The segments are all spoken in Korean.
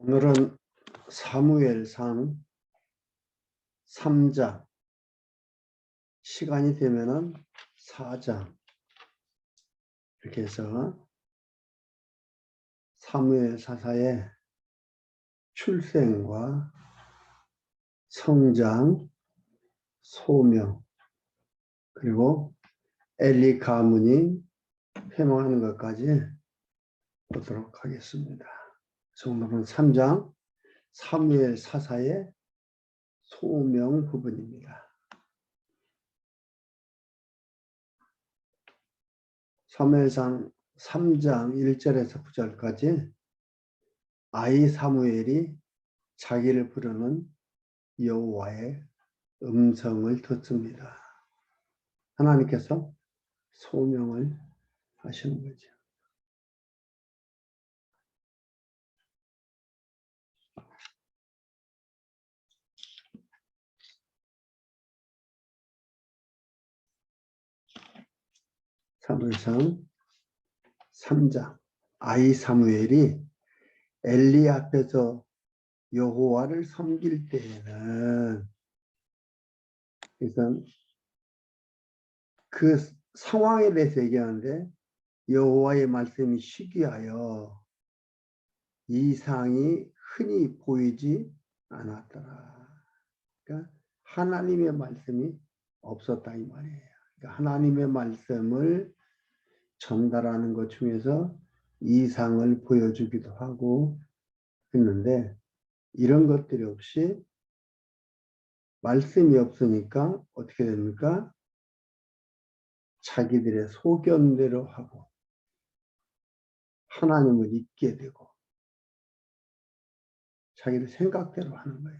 오늘은 사무엘상 3장, 시간이 되면은 4장 이렇게 해서 사무엘 사사의 출생과 성장, 소명, 그리고 엘리 가문이 회망하는 것까지 보도록 하겠습니다. 그래서 오늘은 3장 사무엘 사사의 소명 부분입니다. 사무엘상 3장 1절에서 9절까지 아이 사무엘이 자기를 부르는 여호와의 음성을 듣습니다. 하나님께서 소명을 하시는 거죠. 사무엘상 3장 아이 사무엘이 엘리 앞에서 여호와를 섬길 때에는, 그래서 그 상황에 대해서 얘기하는데, 여호와의 말씀이 시기하여 이상이 흔히 보이지 않았더라. 그러니까 하나님의 말씀이 없었다 이 말이에요. 그러니까 하나님의 말씀을 전달하는 것 중에서 이상을 보여주기도 하고 했는데, 이런 것들이 없이 말씀이 없으니까 어떻게 됩니까? 자기들의 소견대로 하고 하나님을 잊게 되고 자기들 생각대로 하는 거예요.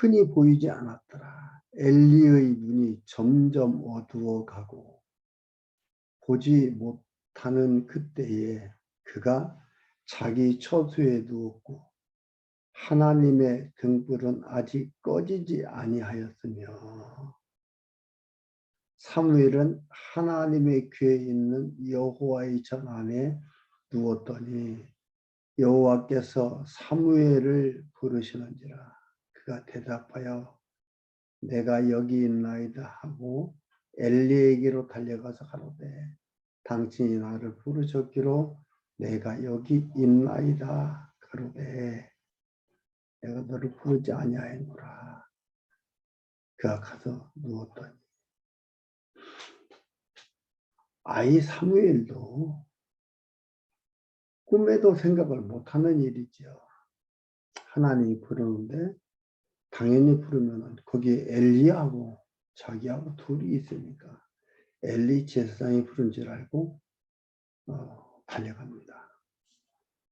흔히 보이지 않았더라. 엘리의 눈이 점점 어두워가고 보지 못하는 그때에 그가 자기 처소에 누웠고 하나님의 등불은 아직 꺼지지 아니하였으며, 사무엘은 하나님의 궤에 있는 여호와의 전 안에 누웠더니 여호와께서 사무엘을 부르시는지라. 그가 대답하여 내가 여기 있나이다 하고 엘리에게로 달려가서 가로되 당신이 나를 부르셨기로 내가 여기 있나이다 가로되 내가 너를 부르지 아니하였노라. 그가 가서 누웠더니, 아이 사무엘도 꿈에도 생각을 못하는 일이죠. 하나님이 부르는데 당연히 부르면 거기에 엘리하고 자기하고 둘이 있으니까 엘리 제사장이 부른 줄 알고 달려갑니다.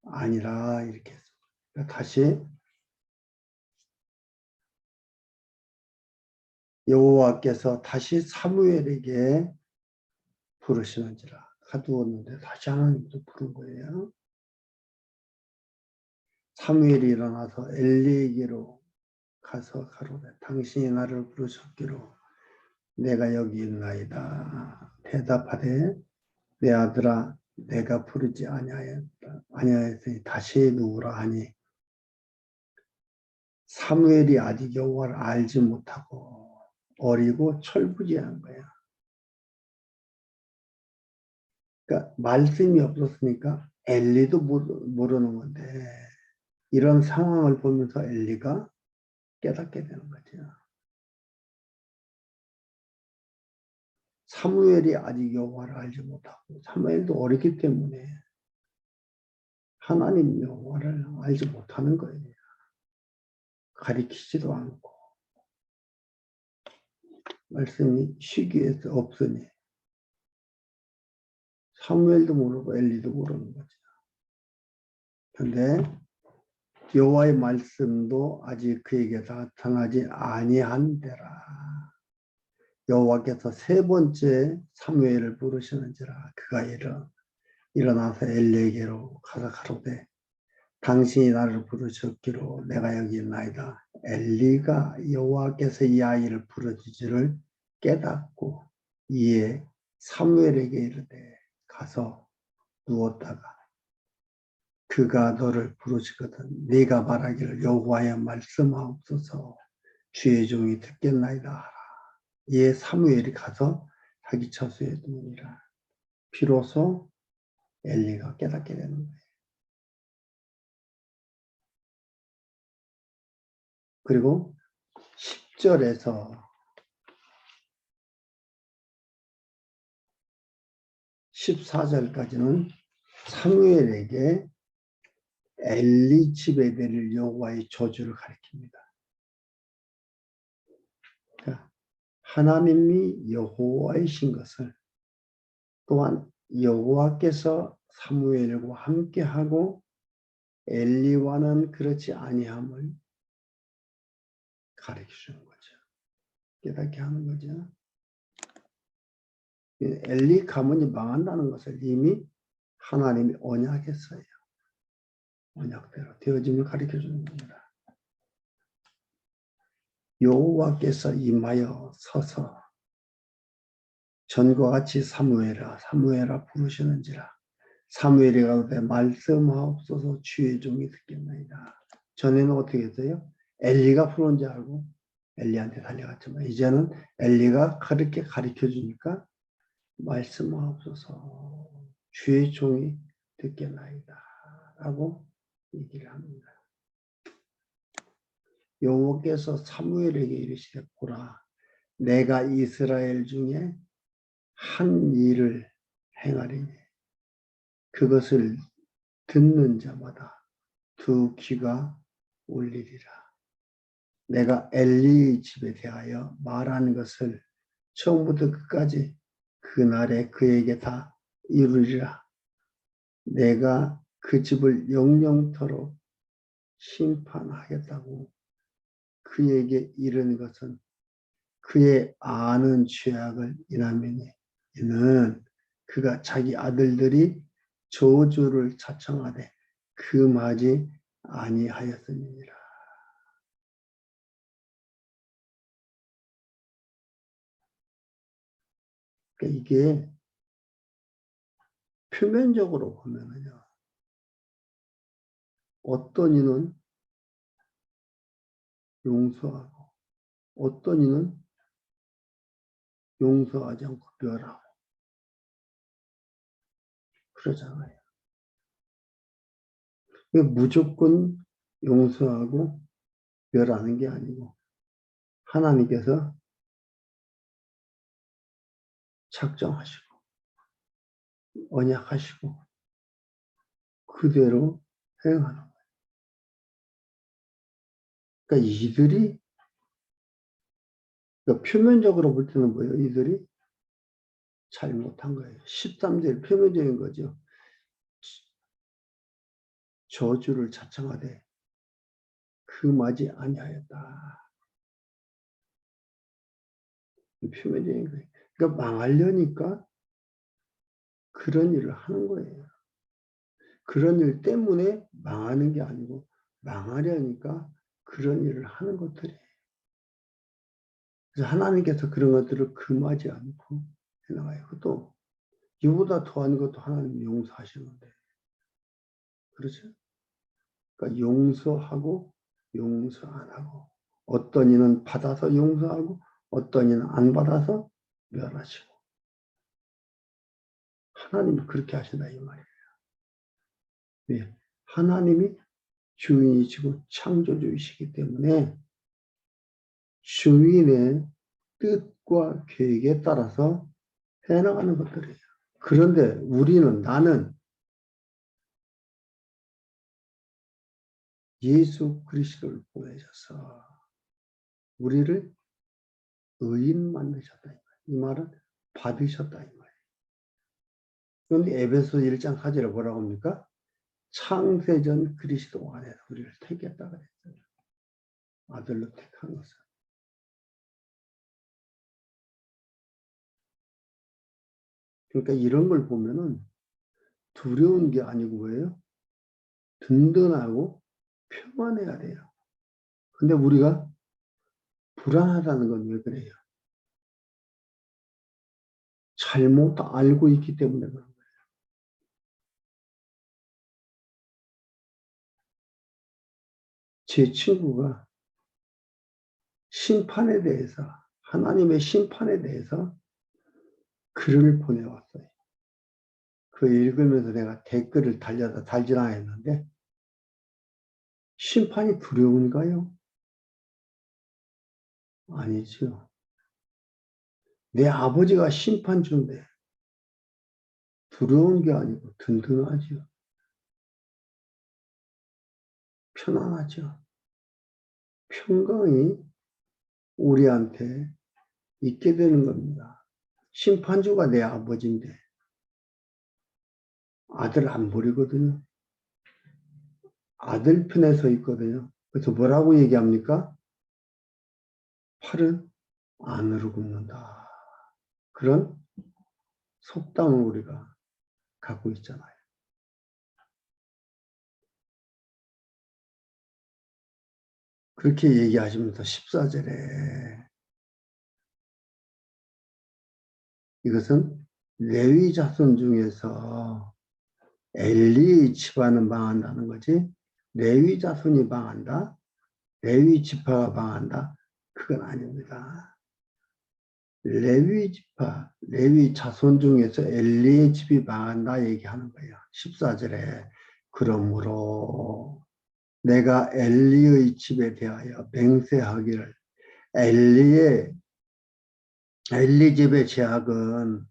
아니라 이렇게 해서 다시 여호와께서 다시 사무엘에게 부르시는지라. 가두었는데 다시 하나님도 부른 거예요. 사무엘이 일어나서 엘리에게로 가서 가로되 당신이 나를 부르셨기로 내가 여기 있나이다. 대답하되 내 아들아 내가 부르지 아니하였으니 다시 누우라 하니, 사무엘이 아직 여호와를 알지 못하고 어리고 철부지한 거야. 그러니까 말씀이 없었으니까 엘리도 모르는 건데, 이런 상황을 보면서 엘리가 깨닫게 되는 거죠. 사무엘이 아직 여호와를 알지 못하고, 사무엘도 어리기 때문에 하나님 여호와를 알지 못하는 거예요. 가리키지도 않고 말씀이 시기에서 없으니 사무엘도 모르고 엘리도 모르는 거죠. 그런데 여호와의 말씀도 아직 그에게 나타나지 아니한 데라. 여호와께서 세 번째 사무엘을 부르시는지라. 그가 일어나서 엘리에게로 가서 가로되 당신이 나를 부르셨기로 내가 여기 있나이다. 엘리가 여호와께서 이 아이를 부르짖으를 깨닫고 이에 사무엘에게 이르되 가서 누웠다가 그가 너를 부르시거든 네가 말하기를 여호와여 말씀하옵소서 주의 종이 듣겠나이다 하라. 이에 사무엘이 가서 자기 처소에 누우니라. 비로소 엘리가 깨닫게 되는 거예요. 그리고 10절에서 14절까지는 사무엘에게 엘리 집에 내릴 여호와의 저주를 가리킵니다. 그러니까 하나님이 여호와이신 것을, 또한 여호와께서 사무엘과 함께하고 엘리와는 그렇지 아니함을 가르쳐주는 거죠. 깨닫게 하는 거죠. 엘리 가문이 망한다는 것을 이미 하나님이 언약했어요. 언약대로 되어짐을 가르쳐주는 겁니다. 여호와께서 임하여 서서 전과 같이 사무엘아 사무엘아 부르시는지라. 사무엘이 가로되 말씀하옵소서 주의 종이 듣겠나이다. 전에는 어떻게 했어요? 엘리가 부른 줄 알고 엘리한테 달려갔지만 이제는 엘리가 그렇게 가르쳐주니까 말씀하옵소서 주의 종이 듣겠나이다 라고 얘기를 합니다. 여호와께서 사무엘에게 이르시되 보라 내가 이스라엘 중에 한 일을 행하리니 그것을 듣는 자마다 두 귀가 울리리라. 내가 엘리 집에 대하여 말하는 것을 처음부터 끝까지 그날에 그에게 다 이루리라. 내가 그 집을 영영토록 심판하겠다고 그에게 이르는 것은 그의 아는 죄악을 인하매니 이는 그가 자기 아들들이 저주를 자청하되 금하지 아니하였음이니라. 그러니까 이게 표면적으로 보면은요, 어떤 이는 용서하고 어떤 이는 용서하지 않고 멸하고 그러잖아요. 무조건 용서하고 멸하는 게 아니고 하나님께서 작정하시고 언약하시고 그대로 행하는 거예요. 그러니까 이들이 그러니까 표면적으로 볼 때는 뭐예요? 이들이 잘못한 거예요. 13절 표면적인 거죠. 저주를 자청하되 금하지 아니하였다. 표면적인 거예요. 그러니까 망하려니까 그런 일을 하는 거예요. 그런 일 때문에 망하는 게 아니고 망하려니까 그런 일을 하는 것들이에요. 그래서 하나님께서 그런 것들을 금하지 않고 해나가요. 또 이보다 더한 것도 하나님이 용서하시는데 그렇죠? 그러니까 용서하고 용서 안 하고 어떤 이는 받아서 용서하고 어떤 이는 안 받아서 멸하시고 하나님이 그렇게 하신다 이 말이에요. 왜? 하나님이 주인이시고 창조주이시기 때문에 주인의 뜻과 계획에 따라서 해나가는 것들이에요. 그런데 우리는 나는 예수 그리스도를 보내셔서 우리를 의인 만드셨다. 이 말은 받으셨다. 이 말이에요. 그런데 에베소 1장 4절에 뭐라고 합니까? 창세전 그리스도 안에서 우리를 택했다 그랬어요. 아들로 택한 것은. 그러니까 이런 걸 보면은 두려운 게 아니고 뭐예요? 든든하고 평안해야 돼요. 근데 우리가 불안하다는 건 왜 그래요? 잘못 알고 있기 때문에 그런 거예요. 제 친구가 심판에 대해서, 하나님의 심판에 대해서 글을 보내왔어요. 그 읽으면서 내가 댓글을 달질 않았는데, 심판이 두려운가요? 아니죠. 내 아버지가 심판주인데 두려운 게 아니고 든든하죠. 편안하죠. 평강이 우리한테 있게 되는 겁니다. 심판주가 내 아버지인데 아들 안 버리거든요. 아들 편에 서 있거든요. 그래서 뭐라고 얘기합니까? 팔은 안으로 굽는다. 그런 속담을 우리가 갖고 있잖아요. 그렇게 얘기하시면서 14절에 이것은 레위 자손 중에서 엘리 집안은 망한다는 거지. 레위 자손이 망한다. 레위 지파가 망한다. 그건 아닙니다. 레위 지파, 레위 자손 중에서 엘리의 집이 망한다 얘기하는 거예요. 14절에 그러므로 내가 엘리의 집에 대하여 맹세하기를 엘리 집의 제약은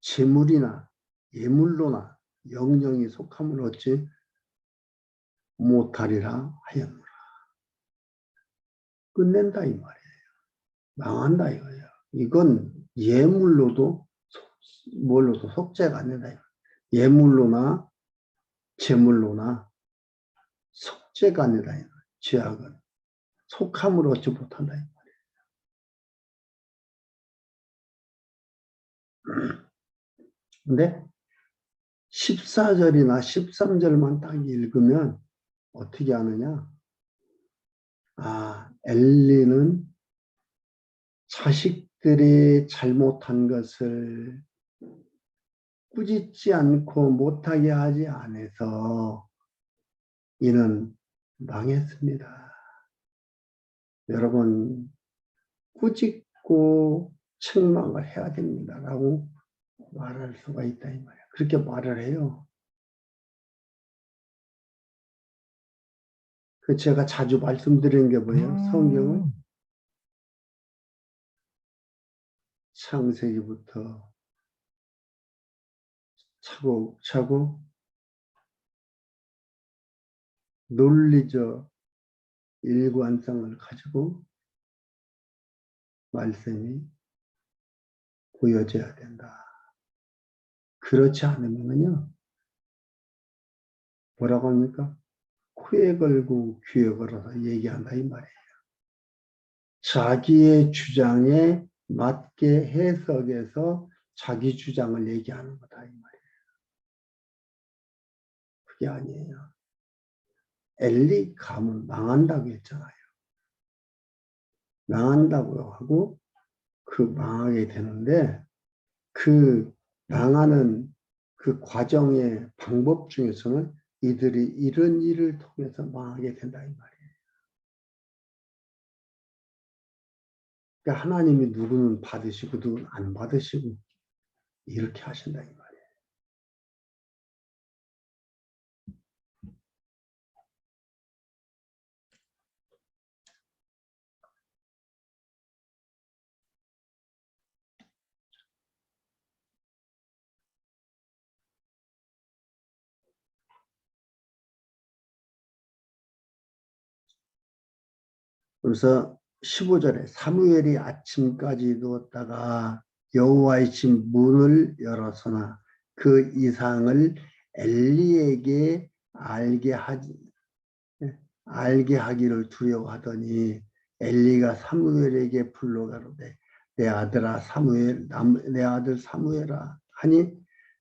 재물이나 예물로나 영영이 속함을 얻지 못하리라 하였노라. 끝낸다 이 말이에요. 망한다 이거예요. 이건 예물로도 뭘로도 속죄가 안 된다. 예물로나 재물로나 속죄가 안 된다. 죄악은 속함을 얻지 못한다. 근데 14절이나 13절만 딱 읽으면 어떻게 하느냐? 아, 엘리는 자식들이 잘못한 것을 꾸짖지 않고 못하게 하지 않아서 이는 망했습니다. 여러분, 꾸짖고 책망을 해야 됩니다. 라고 말할 수가 있다 이 말이에요. 그렇게 말을 해요. 그 제가 자주 말씀드리는 게 뭐예요? 성경은 창세기부터 차곡차곡 논리적 일관성을 가지고 말씀이 보여져야 된다. 그렇지 않으면요, 뭐라고 합니까? 코에 걸고 귀에 걸어서 얘기한다 이 말이에요. 자기의 주장에 맞게 해석해서 자기 주장을 얘기하는 거다 이 말이에요. 그게 아니에요. 엘리 가문 망한다고 했잖아요. 망한다고 하고 그 망하게 되는데 그 망하는 그 과정의 방법 중에서는 이들이 이런 일을 통해서 망하게 된다 이 말이에요. 그러니까 하나님이 누구는 받으시고 누구는 안 받으시고 이렇게 하신다 이 말이에요. 그래서 15절에 사무엘이 아침까지 누웠다가 여호와의 집 문을 열었으나 그 이상을 엘리에게 알게 하기를 두려워하더니 엘리가 사무엘에게 불러 가로되 내 아들아 사무엘 내 아들 사무엘아 하니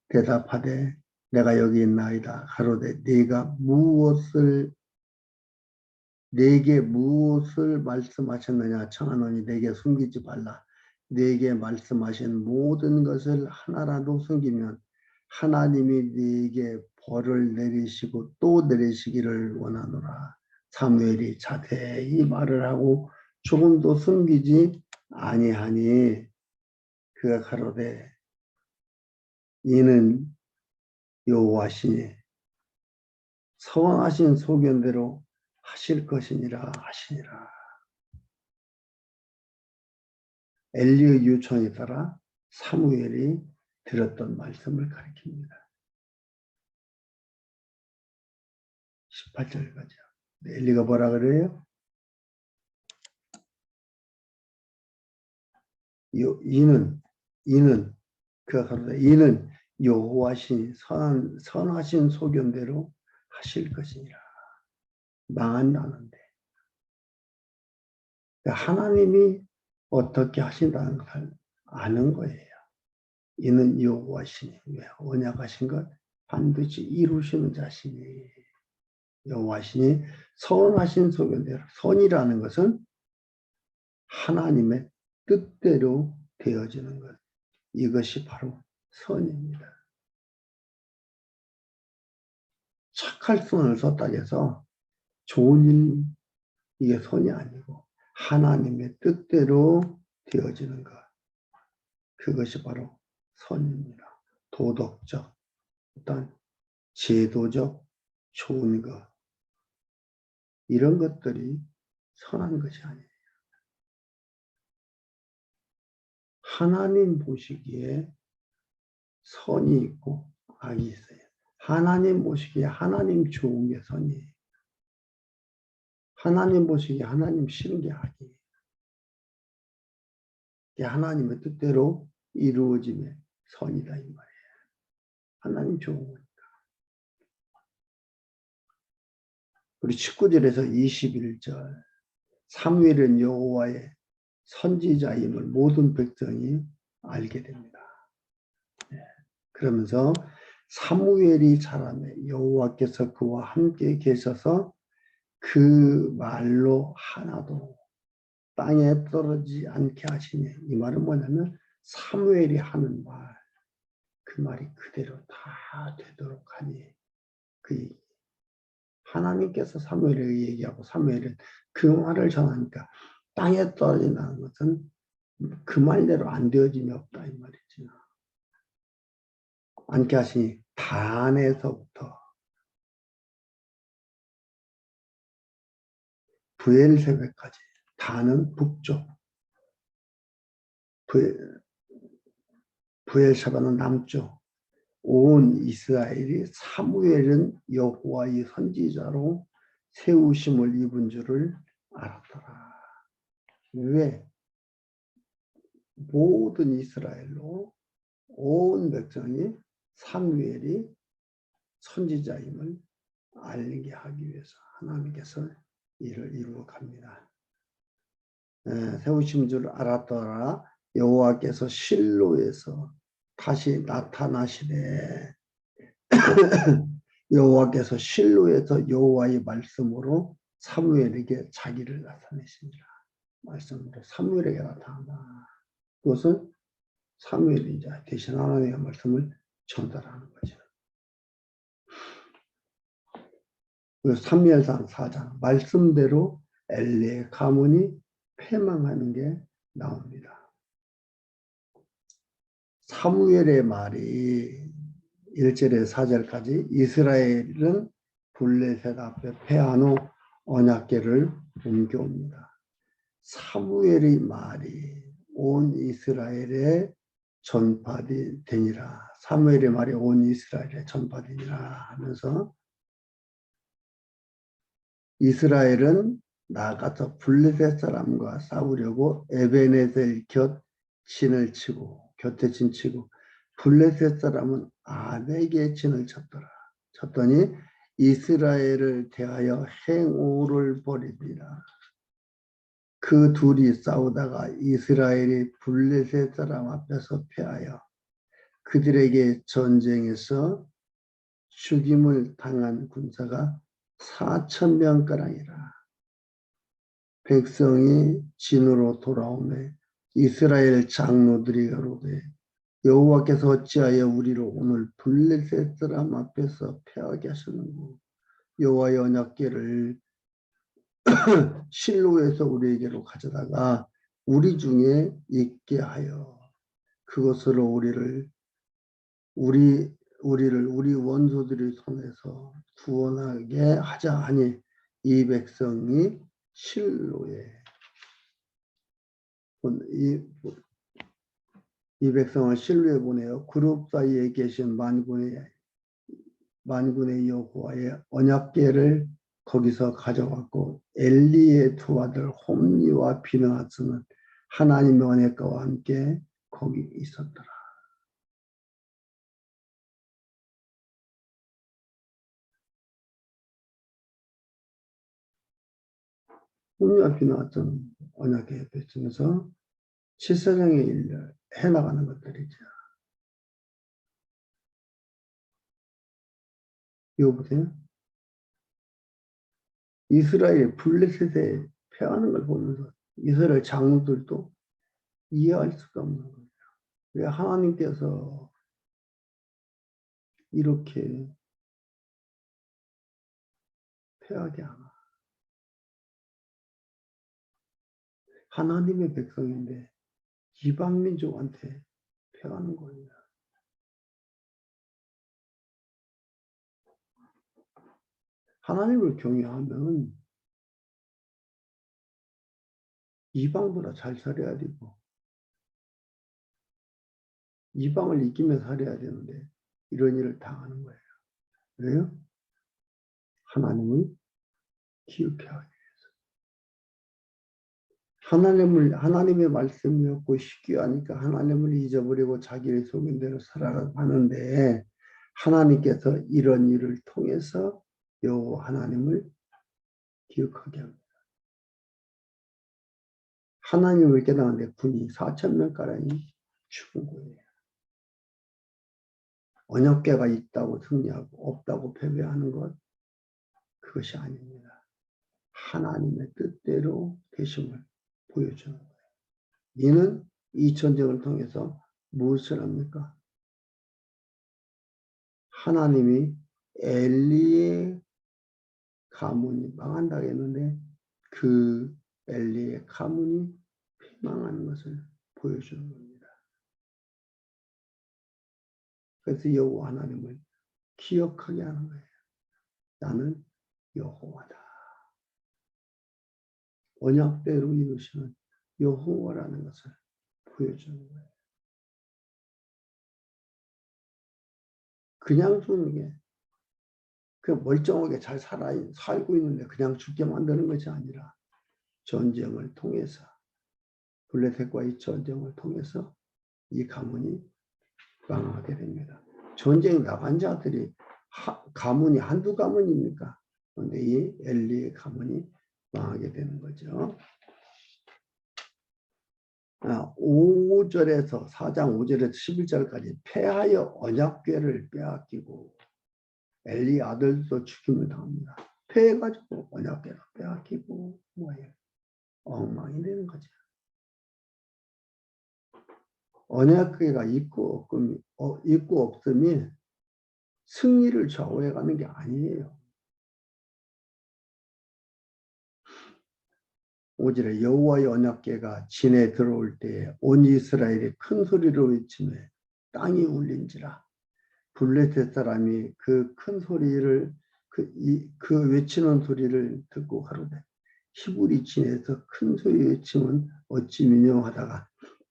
대답하되 내가 여기 있나이다. 가로되 내게 무엇을 말씀하셨느냐 청하노니 내게 숨기지 말라. 내게 말씀하신 모든 것을 하나라도 숨기면 하나님이 네게 벌을 내리시고 또 내리시기를 원하노라. 사무엘이 자세히 말을 하고 조금도 숨기지 아니하니 그가 가로되 이는 여호와시니 선하신 소견대로 하실 것이니라 하시니라. 엘리의 요청에 따라 사무엘이 들었던 말씀을 가리킵니다. 18절까지. 엘리가 뭐라 그래요? 그가 가로되 이는 여호와신 선하신 소견대로 하실 것이니라. 망한 나는데 하나님이 어떻게 하신다는 것을 아는 거예요. 이는 여호와시니 왜 언약하신 것 반드시 이루시는 자시니 여호와시니 선하신 소견대로 선이라는 것은 하나님의 뜻대로 되어지는 것 이것이 바로 선입니다. 착할 선을 썼다 해서 좋은 일 이게 선이 아니고 하나님의 뜻대로 되어지는 것 그것이 바로 선입니다. 도덕적 어떤 제도적 좋은 것 이런 것들이 선한 것이 아니에요. 하나님 보시기에 선이 있고 악이 있어요. 하나님 보시기에 하나님 좋은 게 선이에요. 하나님 보시기에 하나님 싫은 게 악이에요. 이게 하나님의 뜻대로 이루어짐의 선이다 이 말이에요. 하나님 좋은 거니까. 우리 19절에서 21절 사무엘은 여호와의 선지자임을 모든 백성이 알게 됩니다. 그러면서 사무엘이 자라매 여호와께서 그와 함께 계셔서 그 말로 하나도 땅에 떨어지지 않게 하시니 이 말은 뭐냐면 사무엘이 하는 말 그 말이 그대로 다 되도록 하니 그 얘기. 하나님께서 사무엘에게 얘기하고 사무엘은 그 말을 전하니까 땅에 떨어진다는 것은 그 말대로 안 되어짐이 없다 이 말이죠. 않게 하시니 단에서부터 브엘세바까지 단은 북쪽 브엘세바는 남쪽 온 이스라엘이 사무엘은 여호와의 선지자로 세우심을 입은 줄을 알았더라. 왜? 모든 이스라엘로 온 백성이 사무엘이 선지자임을 알리게 하기 위해서 하나님께서 이를 이루어 갑니다. 세우신 줄 알았더라. 여호와께서 실로에서 다시 나타나시되 여호와께서 실로에서 여호와의 말씀으로 사무엘에게 자기를 나타내시니라. 말씀으로 사무엘에게 나타난다. 그것은 사무엘이 이제 대신 하나님의 말씀을 전달하는 거죠. 그리고 사무엘상 4장 말씀대로 엘리의 가문이 패망하는 게 나옵니다. 사무엘의 말이 1절에서 4절까지 이스라엘은 블레셋 앞에 패한 후 언약궤를 옮겨옵니다. 사무엘의 말이 온 이스라엘에 전파되니라. 사무엘의 말이 온 이스라엘에 전파되니라 하면서 이스라엘은 나가서 블레셋 사람과 싸우려고 에베네셀 곁에 진 치고 블레셋 사람은 아벡에 진을 쳤더니 이스라엘을 대하여 행오를 벌입니다. 그 둘이 싸우다가 이스라엘이 블레셋 사람 앞에서 패하여 그들에게 전쟁에서 죽임을 당한 군사가 4,000명가량이라. 백성이 진으로 돌아오매 이스라엘 장로들이 가로되 여호와께서 어찌하여 우리를 오늘 블레셋 사람 앞에서 패하게 하셨는고 여호와의 언약궤를 실로에서 우리에게로 가져다가 우리 중에 있게 하여 그것으로 우리 원수들의 손에서 구원하게 하자 하니 이 백성이 실로에 이 백성을 실로에 보내어 그룹 사이에 계신 만군의 여호와의 언약궤를 거기서 가져갔고 엘리의 두 아들 홈리와 비느하스는 하나님의 언약궤와 함께 거기 있었더라. 홈리와 비느하스는 언약궤 옆에 있으면서 칠사장의 일을 해나가는 것들이죠. 이거 보세요. 이스라엘 블레셋에 패하는 걸 보면서 이스라엘 장로들도 이해할 수가 없는 거예요. 왜 하나님께서 이렇게 패하게 하나? 하나님의 백성인데 이방 민족한테 패하는 거예요. 하나님을 경외하면 이방보다 잘 살아야 되고 이방을 이기며 살아야 되는데 이런 일을 당하는 거예요. 왜요? 하나님을 기억해야 하기 위해서. 하나님의 말씀이었고 쉽게하니까 하나님을 잊어버리고 자기의 속인 대로 살아가고 하는데 하나님께서 이런 일을 통해서 여호와 하나님을 기억하게 합니다. 하나님을 깨달았는데 군이 4,000명가량이 죽은 거예요. 언약궤가 있다고 승리하고 없다고 패배하는 것 그것이 아닙니다. 하나님의 뜻대로 되심을 보여주는 거예요. 이는 이 전쟁을 통해서 무엇을 합니까? 하나님이 엘리의 가문이 망한다고 했는데 그 엘리의 가문이 패망하는 것을 보여주는 겁니다. 그래서 여호와 하나님을 기억하게 하는 거예요. 나는 여호와다. 언약대로 이루시는 여호와라는 것을 보여주는 거예요. 그냥 죽는 게 그 멀쩡하게 잘 살고 있는데 그냥 죽게 만드는 것이 아니라 전쟁을 통해서 블레셋과의 전쟁을 통해서 이 가문이 망하게 됩니다. 전쟁에 나간 자들이 가문이 한두 가문입니까? 그런데 이 엘리의 가문이 망하게 되는 거죠. 5절에서 4장 5절에서 11절까지 패하여 언약궤를 빼앗기고 엘리 아들도 죽임을 당합니다. 패해가지고 언약궤를 빼앗기고 뭐예요? 엉망이 되는 거죠. 언약궤가 있고 없음이 승리를 좌우해가는 게 아니에요. 5절에 여호와의 언약궤가 진에 들어올 때에 온 이스라엘이 큰 소리로 외치며 땅이 울린지라. 블레셋 사람이 그 큰 소리를 그 외치는 소리를 듣고 가로되 히브리 진에서 큰 소리 외치면 어찌 민영하다가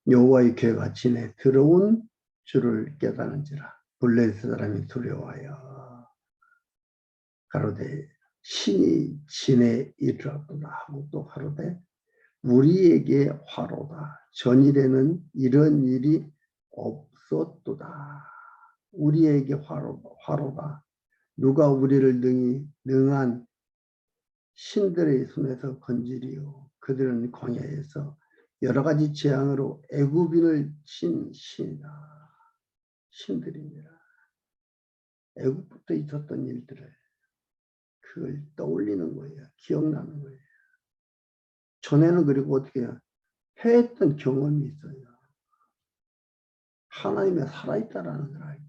여호와의 궤가 진에 들어온 줄을 깨달은지라. 블레셋 사람이 두려워하여 가로되 신이 진에 이르렀구나 하고 또 가로되 우리에게 화로다. 전일에는 이런 일이 없었도다. 우리에게 화로다. 누가 우리를 능한 신들의 손에서 건지리요. 그들은 광야에서 여러 가지 재앙으로 애굽인을 친 신이다. 신들입니다. 애굽부터 있었던 일들을 그걸 떠올리는 거예요. 기억나는 거예요. 전에는 그리고 어떻게 해요? 했던 경험이 있어요. 하나님이 살아있다라는 걸 알고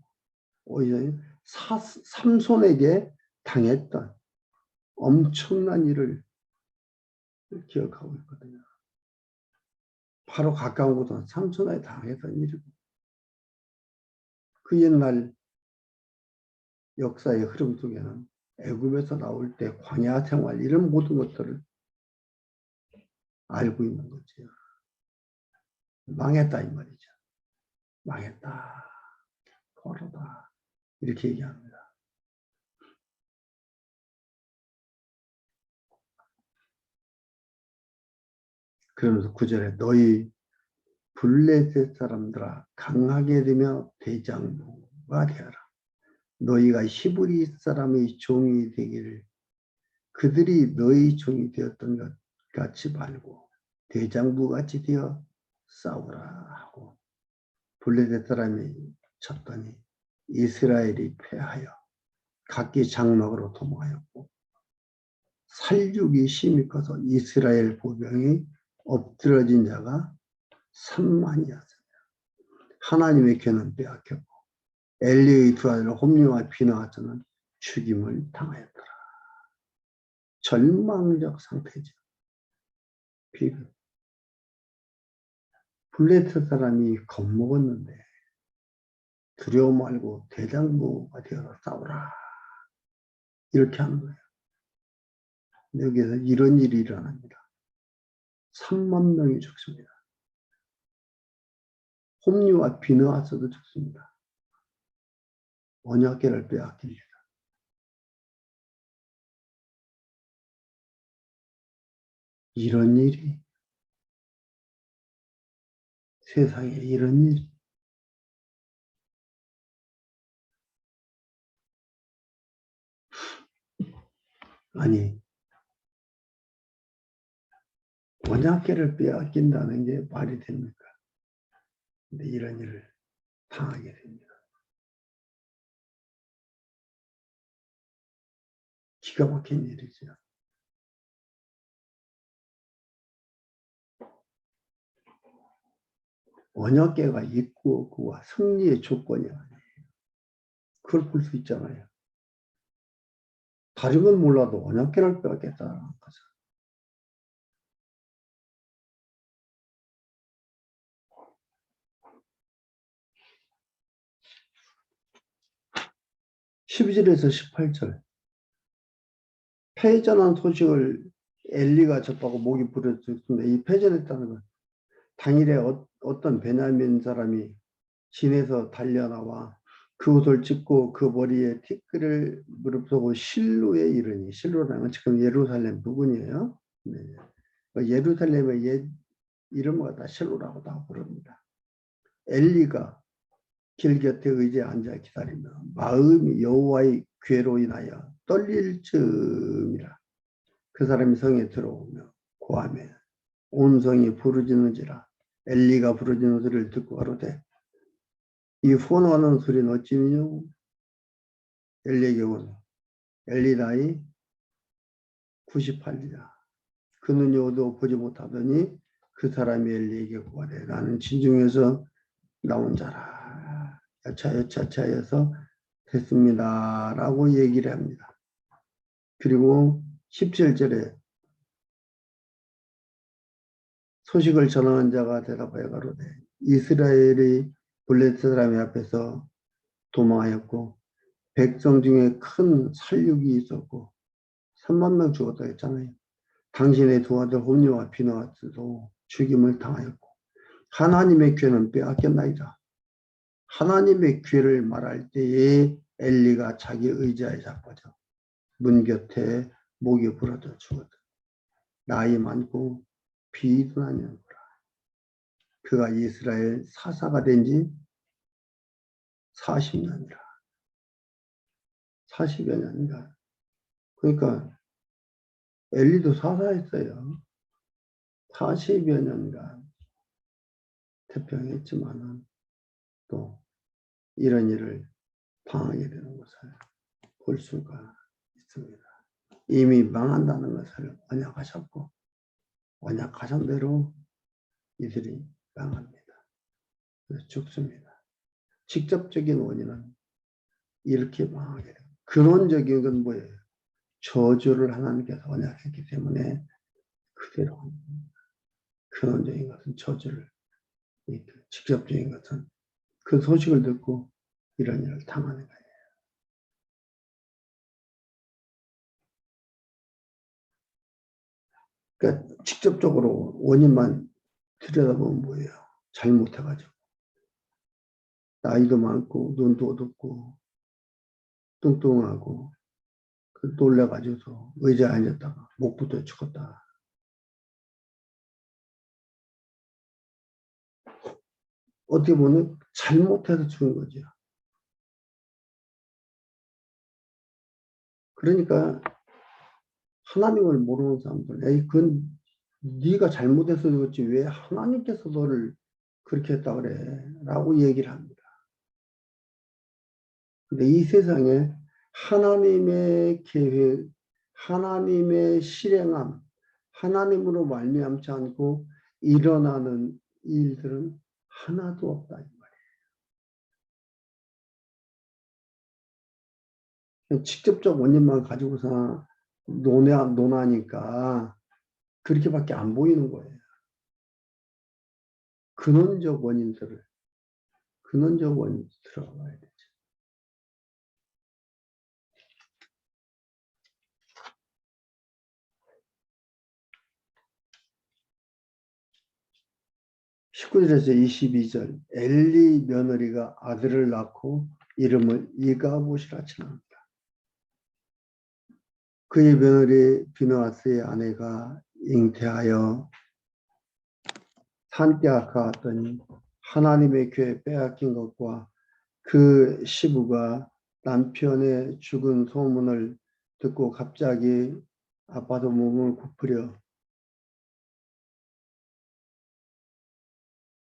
오히려 삼손에게 당했던 엄청난 일을 기억하고 있거든요. 바로 가까운 곳은 삼손에 당했던 일이고 그 옛날 역사의 흐름 속에는 애굽에서 나올 때 광야 생활 이런 모든 것들을 알고 있는 거죠. 망했다 이 말이죠. 망했다. 포로다. 이렇게 얘기합니다. 그러면서 9절에 너희 블레셋 사람들아 강하게 되며 대장부가 되어라. 너희가 히브리 사람의 종이 되기를 그들이 너희 종이 되었던 것 같이 말고 대장부 같이 되어 싸우라 하고 블레셋 사람이 쳤더니 이스라엘이 패하여 각기 장막으로 도망하였고 살육이 심히 커서 이스라엘 보병이 엎드러진 자가 3만이었습니다. 하나님의 괴는 빼앗겼고 엘리의 두 아들 홈리와 비나하스는 죽임을 당하였더라. 절망적 상태죠. 비극. 블레셋 사람이 겁먹었는데 두려워 말고 대장부가 되어서 싸우라. 이렇게 하는 거예요. 여기에서 이런 일이 일어납니다. 3만 명이 죽습니다. 홈리와 비느하스도 죽습니다. 언약궤를 빼앗깁니다. 이런 일이 세상에 이런 일이 아니 언약궤를 빼앗긴다는 게 말이 됩니까? 근데 이런 일을 당하게 됩니다. 기가 막힌 일이죠. 언약궤가 있고 없고가 승리의 조건이 아니에요. 그걸 볼 수 있잖아요. 다른 건 몰라도 언약궤를 빼앗겠다는 거죠. (12절에서) 18절 패전한 소식을 엘리가 접하고 목이 부러졌습니다. 이 패전했다는 건 당일에 어떤 베냐민 사람이 진에서 달려나와 그 옷을 찢고 그 머리에 티끌을 무릅쓰고 실로에 이르니 실로라는 건 지금 예루살렘 부근이에요. 네. 예루살렘의 옛 이름을 갖다 실로라고 다 부릅니다. 엘리가 길 곁에 의지에 앉아 기다리며 마음이 여호와의 괴로 인하여 떨릴 즈음이라. 그 사람이 성에 들어오며 고하며 온 성이 부르짖는지라. 엘리가 부르짖는 소리를 듣고 가로되 이 후원하는 소리는 어찌니요? 엘리에게 오니 엘리 나이 98이라. 그 눈이 어두워 보지 못하더니 그 사람이 엘리에게 고하되 나는 진중에서 나온 자라. 여차여차여서 됐습니다. 라고 얘기를 합니다. 그리고 17절에 소식을 전하는 자가 대답하여 가로되 이스라엘이 블레셋 사람의 앞에서 도망하였고 백성 중에 큰 살육이 있었고 3만 명 죽었다 했잖아요. 당신의 두 아들 홈리와 비느하스도 죽임을 당하였고 하나님의 괴는 빼앗겼나이다. 하나님의 괴를 말할 때에 엘리가 자기 의자에 자빠져 문 곁에 목이 부러져 죽었다. 나이 많고 비둔한 년이라. 그가 이스라엘 사사가 된 지 40년이라. 40여 년이다. 그러니까 엘리도 사사했어요. 40여 년간 태평했지만은 또 이런 일을 당하게 되는 것을 볼 수가 있습니다. 이미 망한다는 것을 언약하셨고 언약하신 대로 이들이 망합니다. 그래서 죽습니다. 직접적인 원인은 이렇게 망하게 됩니다. 근원적인 건 뭐예요? 저주를 하나님께서 언약했기 때문에 그대로 하는 겁니다. 근원적인 것은 저주를, 직접적인 것은 그 소식을 듣고 이런 일을 당하는 거예요. 그러니까 직접적으로 원인만 들여다보면 뭐예요? 잘못해가지고 나이도 많고 눈도 어둡고 뚱뚱하고 놀래가지고서 의자에 앉았다가 목부터 죽었다. 어떻게 보면 잘못해서 죽은 거죠. 그러니까 하나님을 모르는 사람들, 에이, 그건 네가 잘못해서 그렇지 왜 하나님께서 너를 그렇게 했다 그래? 라고 얘기를 합니다. 근데 이 세상에 하나님의 계획, 하나님의 실행함, 하나님으로 말미암지 않고 일어나는 일들은 하나도 없다. 이 말이에요. 직접적 원인만 가지고서 논하니까 그렇게밖에 안 보이는 거예요. 근원적 원인들을, 근원적 원인 들어가야 되죠. (19절에서 22절) 엘리 며느리가 아들을 낳고 이름을 이가봇이라 칭합니다. 그의 며느리 비느하스의 아내가 잉태하여 산께 가왔더니 하나님의 교회 빼앗긴 것과 그 시부가 남편의 죽은 소문을 듣고 갑자기 아파도 몸을 굽으려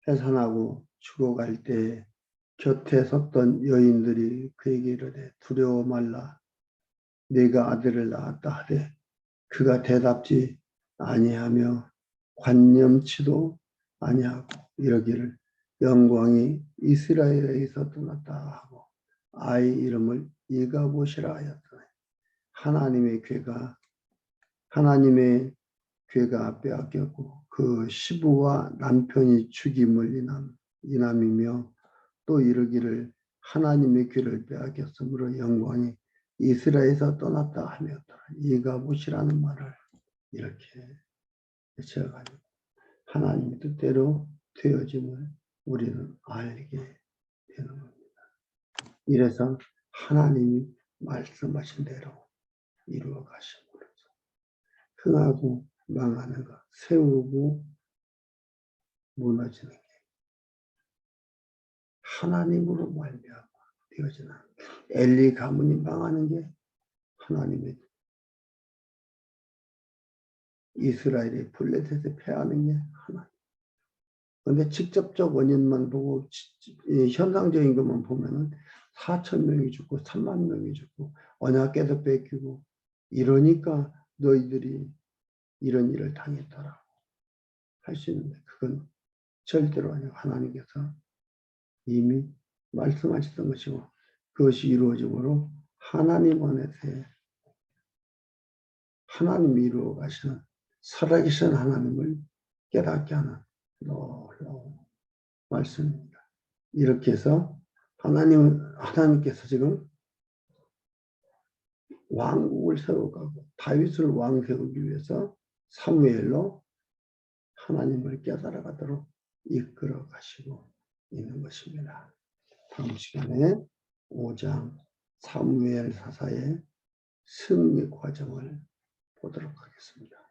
해산하고 죽어갈 때 곁에 섰던 여인들이 그에게 이르되 두려워 말라 네가 아들을 낳았다 하되 그가 대답지 아니하며 관념치도 아니하고 이러기를 영광이 이스라엘에서 떠났다 하고 아이 이름을 이가봇이라 하였더니 하나님의 괴가 빼앗겼고 그 시부와 남편이 죽임을 인함이며 또 이르기를 하나님의 귀를 빼앗겼으므로 영광이 이스라엘에서 떠났다 하며 이가봇이라는 말을 이렇게 지어가지고 하나님의 뜻대로 되어짐을 우리는 알게 되는 겁니다. 이래서 하나님이 말씀하신 대로 이루어 가심으로 흥하고 망하는 것, 세우고 무너지는 게 하나님으로 말미암아 되어지는 엘리 가문이 망하는 게 하나님의 이스라엘이 블레셋에 패하는 게 하나님. 그런데 직접적 원인만 보고 현상적인 것만 보면은 4천 명이 죽고 3만 명이 죽고 언약궤도 뺏기고 이러니까 너희들이 이런 일을 당했더라고 할 수 있는데 그건 절대로 아니고 하나님께서 이미 말씀하셨던 것이고 그것이 이루어짐으로 하나님 안에서 하나님이 이루어 가시는 살아계신 하나님을 깨닫게 하는 놀라운 말씀입니다. 이렇게 해서 하나님께서 지금 왕국을 세워가고 다윗을 왕 세우기 위해서 사무엘로 하나님을 깨달아가도록 이끌어 가시고 있는 것입니다. 다음 시간에 5장 사무엘 사사의 승리 과정을 보도록 하겠습니다.